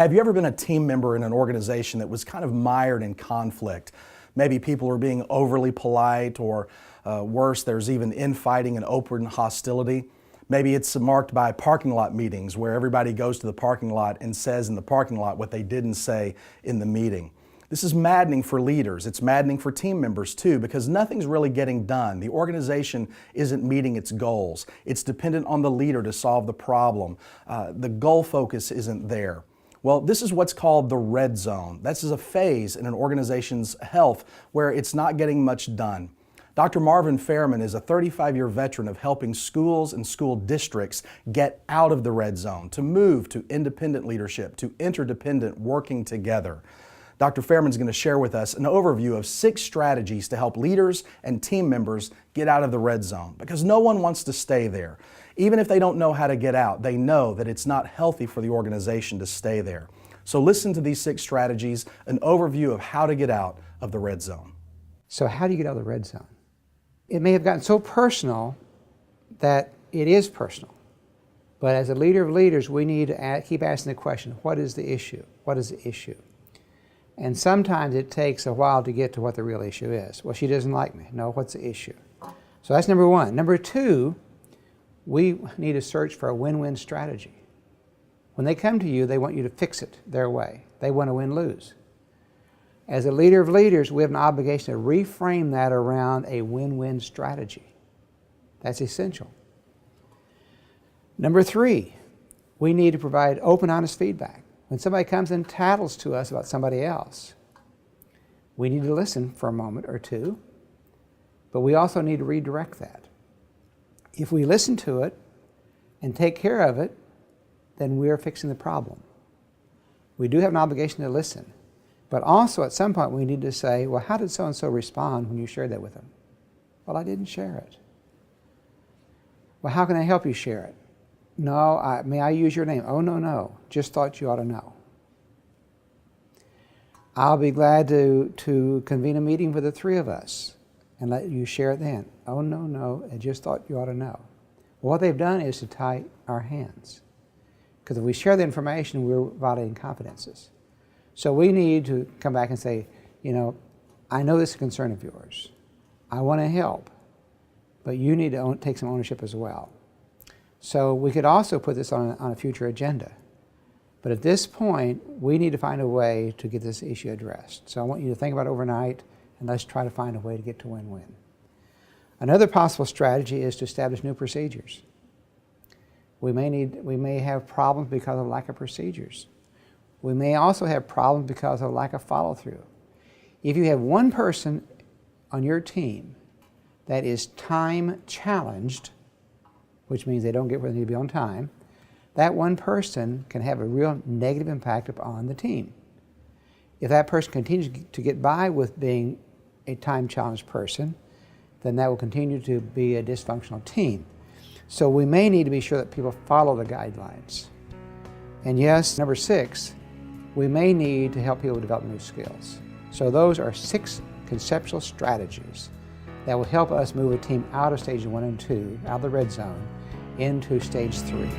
Have you ever been a team member in an organization that was kind of mired in conflict? Maybe people are being overly polite, or worse, there's even infighting and open hostility. Maybe it's marked by parking lot meetings where everybody goes to the parking lot and says in the parking lot what they didn't say in the meeting. This is maddening for leaders. It's maddening for team members too, because nothing's really getting done. The organization isn't meeting its goals. It's dependent on the leader to solve the problem. The goal focus isn't there. Well, this is what's called the red zone. This is a phase in an organization's health where it's not getting much done. Dr. Marvin Fairman is a 35-year veteran of helping schools and school districts get out of the red zone, to move to independent leadership, to interdependent working together. Dr. Fairman is going to share with us an overview of 6 strategies to help leaders and team members get out of the red zone, because no one wants to stay there. Even if they don't know how to get out, they know that it's not healthy for the organization to stay there. So listen to these 6 strategies, an overview of how to get out of the red zone. So how do you get out of the red zone? It may have gotten so personal that it is personal. But as a leader of leaders, we need to keep asking the question, what is the issue? What is the issue? And sometimes it takes a while to get to what the real issue is. Well, she doesn't like me. No, what's the issue? So that's number 1. Number 2, we need to search for a win-win strategy. When they come to you, they want you to fix it their way. They want to win-lose. As a leader of leaders, we have an obligation to reframe that around a win-win strategy. That's essential. Number 3, we need to provide open, honest feedback. When somebody comes and tattles to us about somebody else, we need to listen for a moment or two, but we also need to redirect that. If we listen to it and take care of it, then we are fixing the problem. We do have an obligation to listen, but also at some point we need to say, well, how did so-and-so respond when you shared that with them? Well, I didn't share it. Well, how can I help you share it? No, may I use your name? Oh, no, just thought you ought to know. I'll be glad to convene a meeting for the 3 of us and let you share it then. Oh, no, I just thought you ought to know. Well, what they've done is to tie our hands. Because if we share the information, we're violating confidences. So we need to come back and say, I know this is a concern of yours. I want to help, but you need to take some ownership as well. So we could also put this on a future agenda. But at this point, we need to find a way to get this issue addressed. So I want you to think about it overnight, and let's try to find a way to get to win-win. Another possible strategy is to establish new procedures. We may have problems because of lack of procedures. We may also have problems because of lack of follow-through. If you have one person on your team that is time challenged, which means they don't get where they need to be on time, that one person can have a real negative impact upon the team. If that person continues to get by with being a time-challenged person, then that will continue to be a dysfunctional team. So we may need to be sure that people follow the guidelines. And yes, number 6, we may need to help people develop new skills. So those are 6 conceptual strategies that will help us move a team out of stage 1 and 2, out of the red zone, into stage 3.